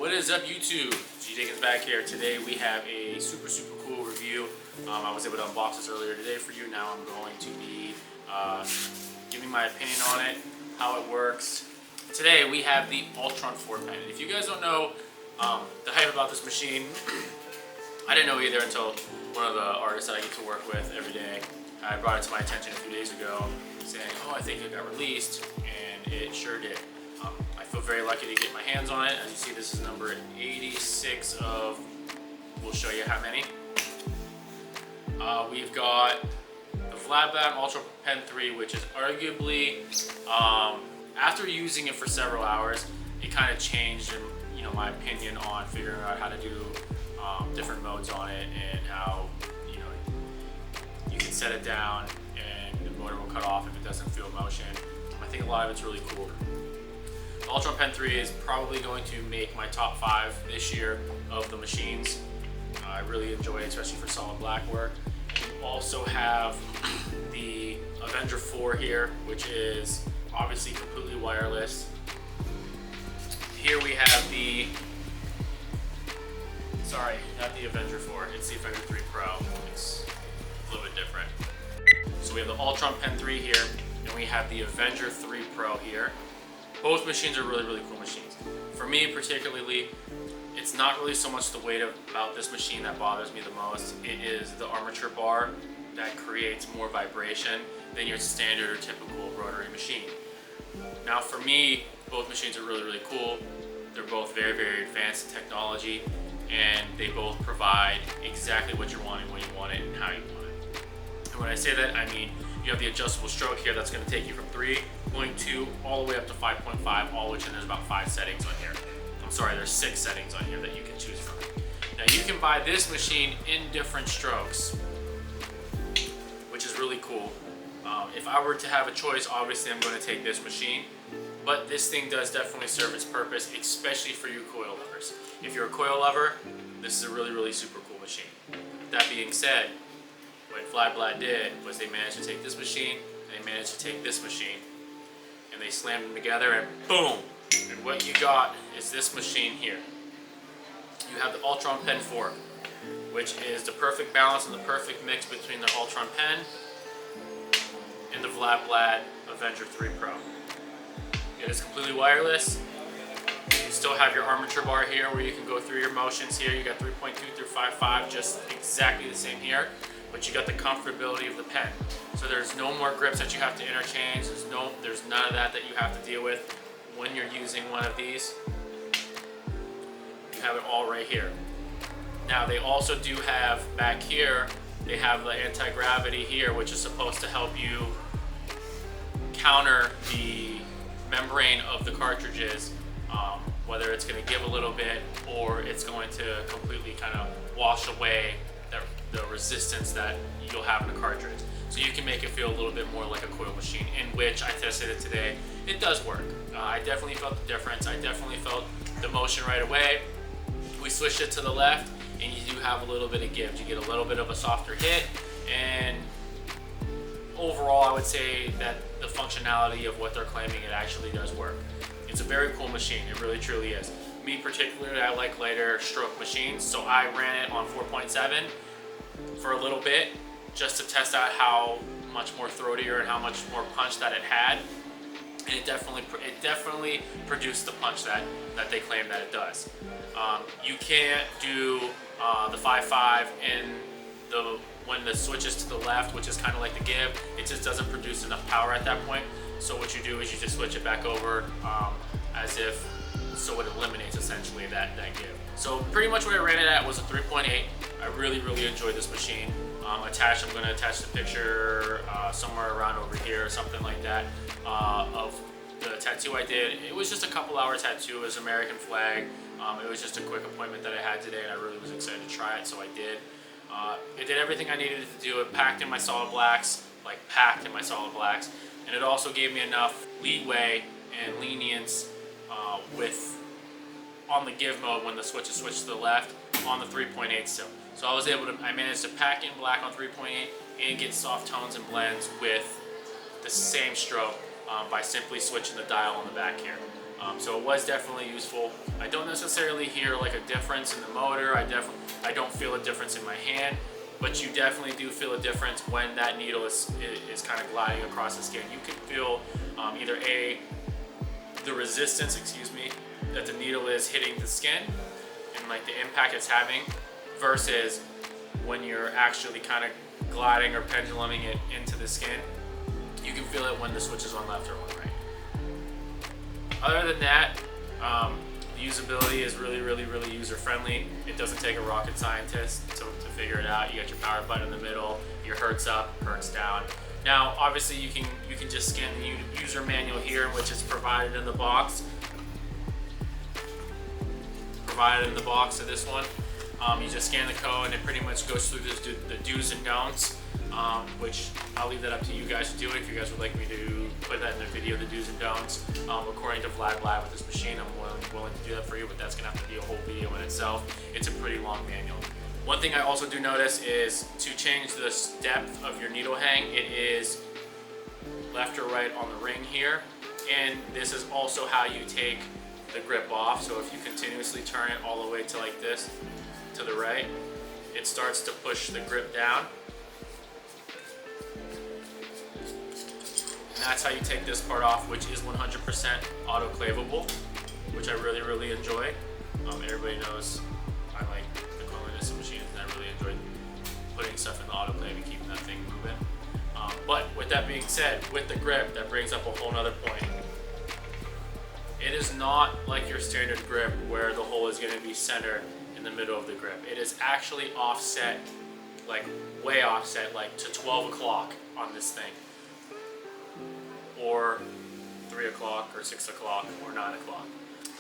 What is up, YouTube? G-Dickens back here. Today we have a super cool review. I was able to unbox this earlier today for you. Now I'm going to be giving my opinion on it, how it works. Today we have the Ultron 4 pen. If you guys don't know the hype about this machine, I didn't know either until one of the artists that I get to work with every day. I brought it to my attention a few days ago, saying, "Oh, I think it got released," and it sure did. I feel very lucky to get my hands on it. As you see, this is number 86 of, we'll show you how many. We've got the Vlad Ultra Pen 3, which is arguably, after using it for several hours, it kind of changed, my opinion on figuring out how to do different modes on it, and how you can set it down and the motor will cut off if it doesn't feel motion. I think a lot of it's really cool. The Ultron Pen 3 is probably going to make my top 5 this year of the machines. I really enjoy it, especially for solid black work. We also have the Avenger 4 here, which is obviously completely wireless. Here we have the, sorry, not the Avenger 4, it's the Avenger 3 Pro. It's a little bit different. So we have the Ultron Pen 3 here, and we have the Avenger 3 Pro here. Both machines are really cool machines. For me particularly, it's not really so much the weight about this machine that bothers me the most. It is the armature bar that creates more vibration than your standard or typical rotary machine. Now for me, both machines are really cool. They're both very advanced in technology, and they both provide exactly what you're wanting when you want it and how you want it. And when I say that, I mean you have the adjustable stroke here that's going to take you from 3.2 all the way up to 5.5, all which, and there's about 5 settings on here. I'm sorry, there's 6 settings on here that you can choose from. Now you can buy this machine in different strokes, which is really cool. If I were to have a choice, obviously I'm going to take this machine, but this thing does definitely serve its purpose, especially for you coil lovers. If you're a coil lover, this is a really super cool machine. That being said, what Blad did was they managed to take this machine, and they managed to take this machine, and they slammed them together, and boom! And what you got is this machine here. You have the Ultron Pen 4, which is the perfect balance and the perfect mix between the Ultron Pen and the Blad Avenger 3 Pro. It is completely wireless. You still have your armature bar here where you can go through your motions here. You got 3.2 through 5.5, just exactly the same here. But you got the comfortability of the pen. So there's no more grips that you have to interchange. There's none of that you have to deal with when you're using one of these. You have it all right here. Now they also do have back here, they have the Antigravity here, which is supposed to help you counter the membrane of the cartridges, whether it's going to give a little bit or it's going to completely kind of wash away the resistance that you'll have in a cartridge. So you can make it feel a little bit more like a coil machine, in which I tested it today. It does work. I definitely felt the difference. I definitely felt the motion right away. We switched it to the left, and you do have a little bit of give. You get a little bit of a softer hit, and overall I would say that the functionality of what they're claiming, it actually does work. It's a very cool machine. It really truly is. Me particularly, I like lighter stroke machines, so I ran it on 4.7 for a little bit just to test out how much more throatier and how much more punch that it had, and it definitely produced the punch that they claim that it does. You can't do the 5.5 when the switch is to the left, which is kind of like the give. It just doesn't produce enough power at that point. So what you do is you just switch it back over so it eliminates essentially that give. So pretty much where I ran it at was a 3.8. I really enjoyed this machine. I'm going to attach the picture somewhere around over here or something like that of the tattoo I did. It was just a couple hour tattoo. It was American flag. It was just a quick appointment that I had today, and I really was excited to try it, so I did. It did everything I needed it to do. It packed in my solid blacks, and it also gave me enough leeway and lenience on the give mode when the switch is switched to the left on the 3.8 still. So I managed to pack in black on 3.8 and get soft tones and blends with the same stroke by simply switching the dial on the back here. So it was definitely useful. I don't necessarily hear like a difference in the motor. I don't feel a difference in my hand, but you definitely do feel a difference when that needle is kind of gliding across the skin. You can feel either the resistance, that the needle is hitting the skin and like the impact it's having, versus when you're actually kind of gliding or penduluming it into the skin. You can feel it when the switch is on left or on right. Other than that, the usability is really user friendly. It doesn't take a rocket scientist to figure it out. You got your power button in the middle, your hertz up, hertz down. Now obviously you can just scan the user manual here, which is provided in the box. Of this one. You just scan the code and it pretty much goes through the do's and don'ts, which I'll leave that up to you guys to do it. If you guys would like me to put that in the video, the do's and don'ts. According to Vlad with this machine, I'm willing to do that for you, but that's gonna have to be a whole video in itself. It's a pretty long manual. One thing I also do notice is to change the depth of your needle hang, it is left or right on the ring here. And this is also how you take the grip off. So if you continuously turn it all the way to like this, to the right, it starts to push the grip down. And that's how you take this part off, which is 100% autoclavable, which I really enjoy. Everybody knows I like the cleanliness of machines, and I really enjoy putting stuff in the autoclave and keeping that thing moving. But with that being said, with the grip, that brings up a whole nother point. It is not like your standard grip where the hole is going to be centered in the middle of the grip. It is actually offset, like way offset, like to 12 o'clock on this thing, or 3 o'clock, or 6 o'clock, or 9 o'clock.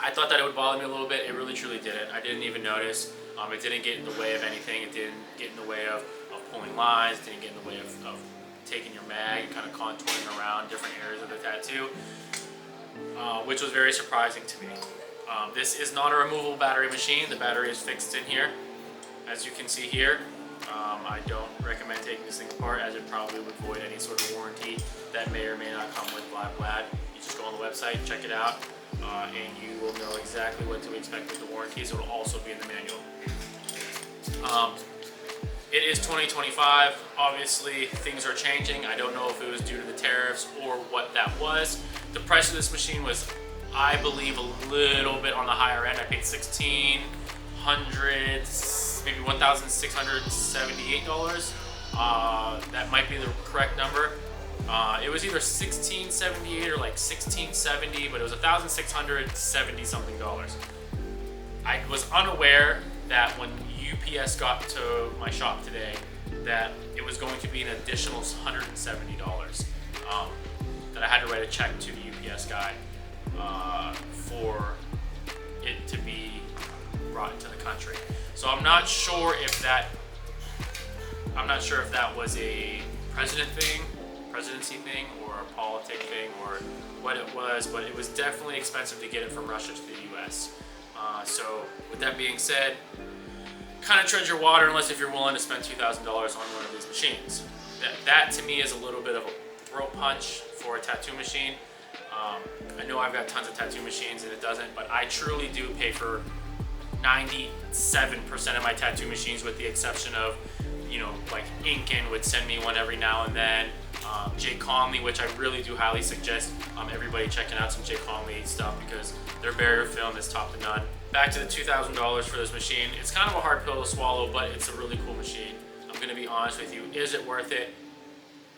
I thought that it would bother me a little bit. It really truly didn't. I didn't even notice. It didn't get in the way of anything. It didn't get in the way of pulling lines. It didn't get in the way of taking your mag and kind of contouring around different areas of the tattoo, which was very surprising to me. This is not a removable battery machine. The battery is fixed in here, as you can see here. I don't recommend taking this thing apart, as it probably would void any sort of warranty that may or may not come with Blad. You just go on the website, check it out, and you will know exactly what to expect with the warranties. It will also be in the manual. It is 2025. Obviously, things are changing. I don't know if it was due to the tariffs or what that was. The price of this machine was, I believe, a little bit on the higher end. I paid $1,600, maybe $1,678. That might be the correct number. It was either $1,678 or like $1,670, but it was $1,670 something dollars. I was unaware that when UPS got to my shop today, that it was going to be an additional $170. That I had to write a check to the UPS guy for it to be brought into the country. So I'm not sure if that was a presidency thing, or a politic thing, or what it was, but it was definitely expensive to get it from Russia to the US. So with that being said, kind of tread your water unless if you're willing to spend $2,000 on one of these machines. That to me is a little bit of a throat punch for a tattoo machine. I know I've got tons of tattoo machines and it doesn't, but I truly do pay for 97% of my tattoo machines, with the exception of, like Inkin would send me one every now and then. Jay Conley, which I really do highly suggest everybody checking out some Jay Conley stuff, because their barrier film is top to none. Back to the $2,000 for this machine. It's kind of a hard pill to swallow, but it's a really cool machine. I'm gonna be honest with you. Is it worth it?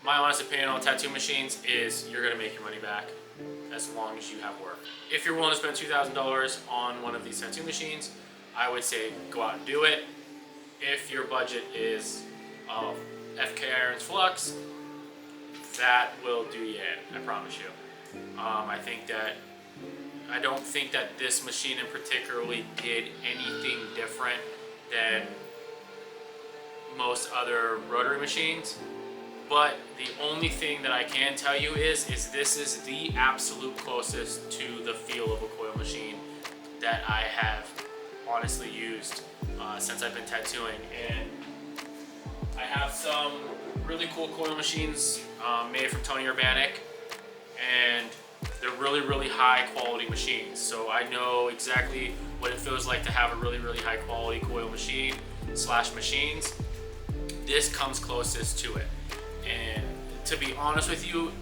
My honest opinion on tattoo machines is you're gonna make your money back as long as you have work. If you're willing to spend $2,000 on one of these tattoo machines, I would say go out and do it. If your budget is FK Irons Flux, that will do you in, I promise you. I don't think that this machine in particularly did anything different than most other rotary machines. But the only thing that I can tell you is this is the absolute closest to the feel of a coil machine that I have honestly used since I've been tattooing. And I have some really cool coil machines made from Tony Urbanic, and They're really, really high quality machines. So I know exactly what it feels like to have a really, really high quality coil machine / machines. This comes closest to it. And to be honest with you,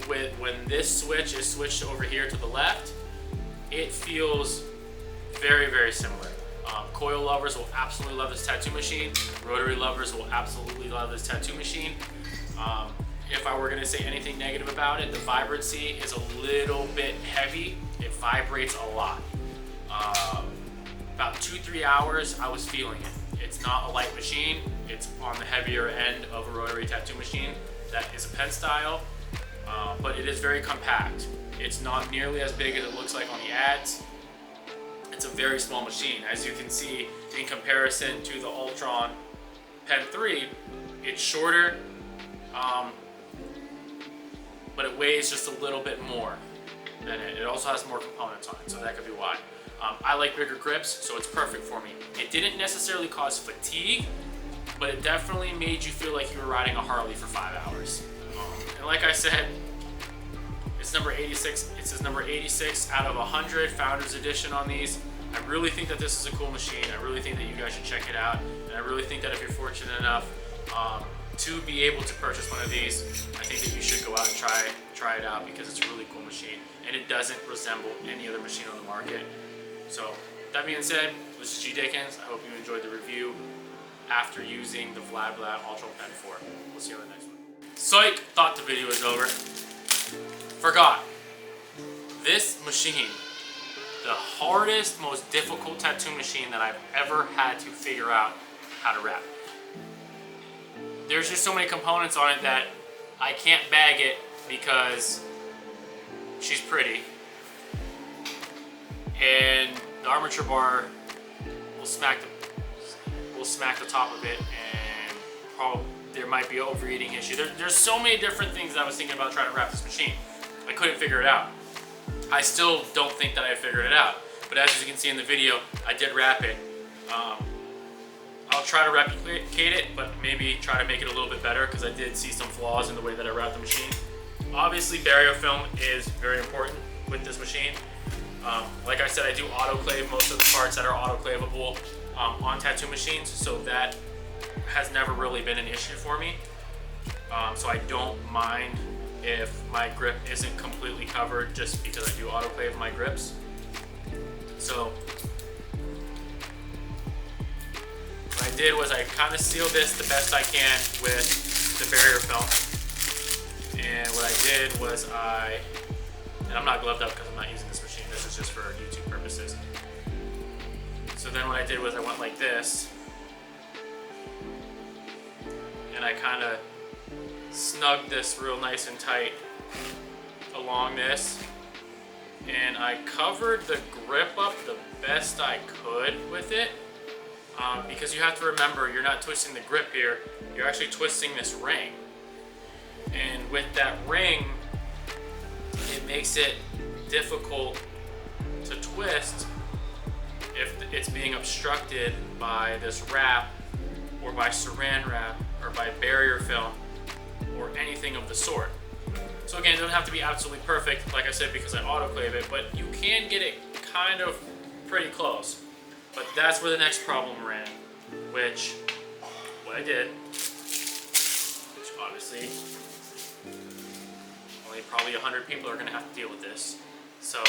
when this switch is switched over here to the left, it feels very, very similar. Coil lovers will absolutely love this tattoo machine. Rotary lovers will absolutely love this tattoo machine. If I were gonna say anything negative about it, the vibrancy is a little bit heavy. It vibrates a lot. About 2-3 hours, I was feeling it. It's not a light machine. It's on the heavier end of a rotary tattoo machine that is a pen style, but it is very compact. It's not nearly as big as it looks like on the ads. It's a very small machine. As you can see, in comparison to the Ultron Pen 3, it's shorter, but it weighs just a little bit more than it. It also has more components on it, so that could be why. I like bigger grips, so it's perfect for me. It didn't necessarily cause fatigue, but it definitely made you feel like you were riding a Harley for 5 hours. And like I said, it's number 86. It says number 86 out of 100 Founders Edition on these. I really think that this is a cool machine. I really think that you guys should check it out. And I really think that if you're fortunate enough to be able to purchase one of these, I think that you should go out and try it out, because it's a really cool machine and it doesn't resemble any other machine on the market. So that being said, this is G Dickens. I hope you enjoyed the review after using the Vlad Ultron Pen 4. We'll see you on the next one. Psych! Thought the video was over. Forgot. This machine, the hardest, most difficult tattoo machine that I've ever had to figure out how to wrap. There's just so many components on it that I can't bag it because she's pretty. And the armature bar will smack the top of it, and probably there might be an overeating issue. There's so many different things that I was thinking about trying to wrap this machine. I couldn't figure it out. I still don't think that I figured it out. But as you can see in the video, I did wrap it. I'll try to replicate it, but maybe try to make it a little bit better, because I did see some flaws in the way that I wrapped the machine. Obviously, barrier film is very important with this machine. Like I said, I do autoclave most of the parts that are autoclavable on tattoo machines, so that has never really been an issue for me. So I don't mind if my grip isn't completely covered, just because I do autoclave my grips. So what I did was I kind of sealed this the best I can with the barrier film. And what I did was and I'm not gloved up because I'm not using this machine, this is just for YouTube purposes. So then what I did was I went like this, and I kind of snugged this real nice and tight along this, and I covered the grip up the best I could with it, because you have to remember, you're not twisting the grip here, you're actually twisting this ring. And with that ring, it makes it difficult to twist if it's being obstructed by this wrap, or by saran wrap, or by barrier film, or anything of the sort. So again, it doesn't have to be absolutely perfect, like I said, because I autoclave it, but you can get it kind of pretty close. But that's where the next problem ran, which, what I did, which obviously only probably 100 people are gonna have to deal with this. So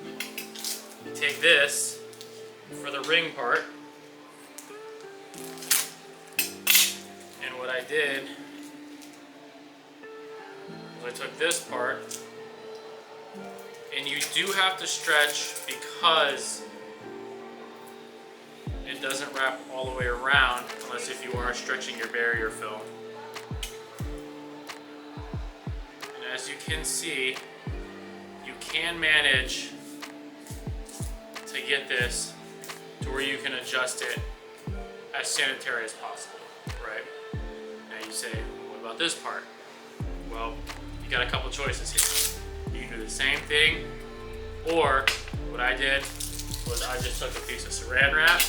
you take this for the ring part, and what I did was I took this part, and you do have to stretch because it doesn't wrap all the way around unless if you are stretching your barrier film. And as you can see, you can manage to get this to where you can adjust it as sanitary as possible, right? Now you say, what about this part? Well, you got a couple choices here. You can do the same thing, or what I did was I just took a piece of saran wrap,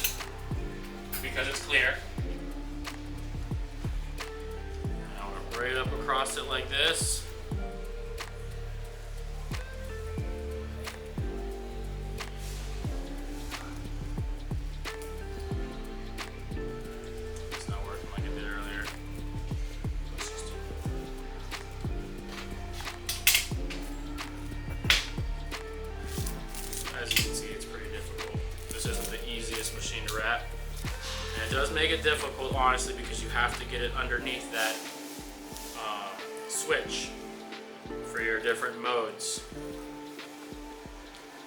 because it's clear, and I went right up across it like this, make it difficult, honestly, because you have to get it underneath that switch for your different modes.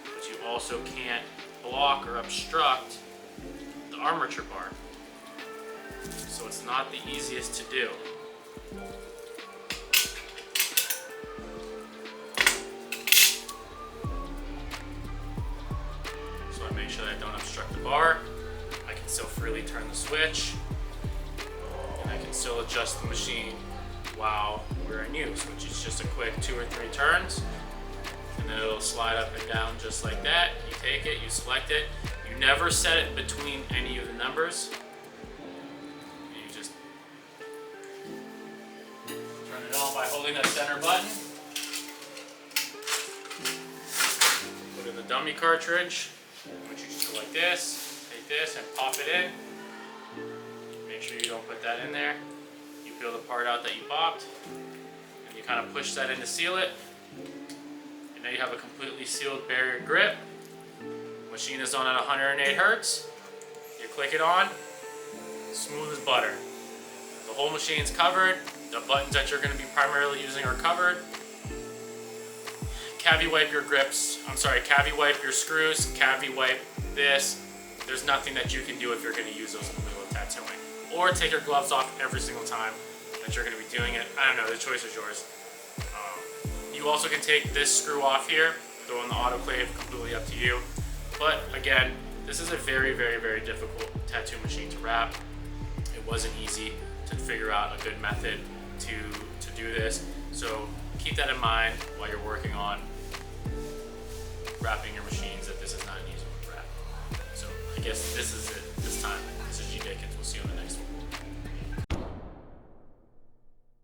But you also can't block or obstruct the armature bar. So it's not the easiest to do. So I make sure that I don't obstruct the bar. I can still freely turn the switch. And I can still adjust the machine while we're in use, which is just a quick 2 or 3 turns. And then it'll slide up and down just like that. You take it, you select it. You never set it between any of the numbers. You just turn it on by holding that center button. Put in the dummy cartridge, which you just go like this. Take this and pop it in. Make sure you don't put that in there. You peel the part out that you popped, and you kind of push that in to seal it. And now you have a completely sealed barrier grip. Machine is on at 108 Hertz. You click it on, smooth as butter. The whole machine's covered. The buttons that you're going to be primarily using are covered. Cavi wipe your grips. Cavi wipe your screws. Cavi wipe this. There's nothing that you can do if you're going to use those in the middle of tattooing. Or take your gloves off every single time that you're going to be doing it. I don't know, the choice is yours. You also can take this screw off here, throw in the autoclave, completely up to you. But again, this is a very, very, very difficult tattoo machine to wrap. It wasn't easy to figure out a good method to do this. So keep that in mind while you're working on wrapping your machines, that this is not an easy one to wrap. So I guess this is it this time. This is G Dickens. We'll see you on the next one.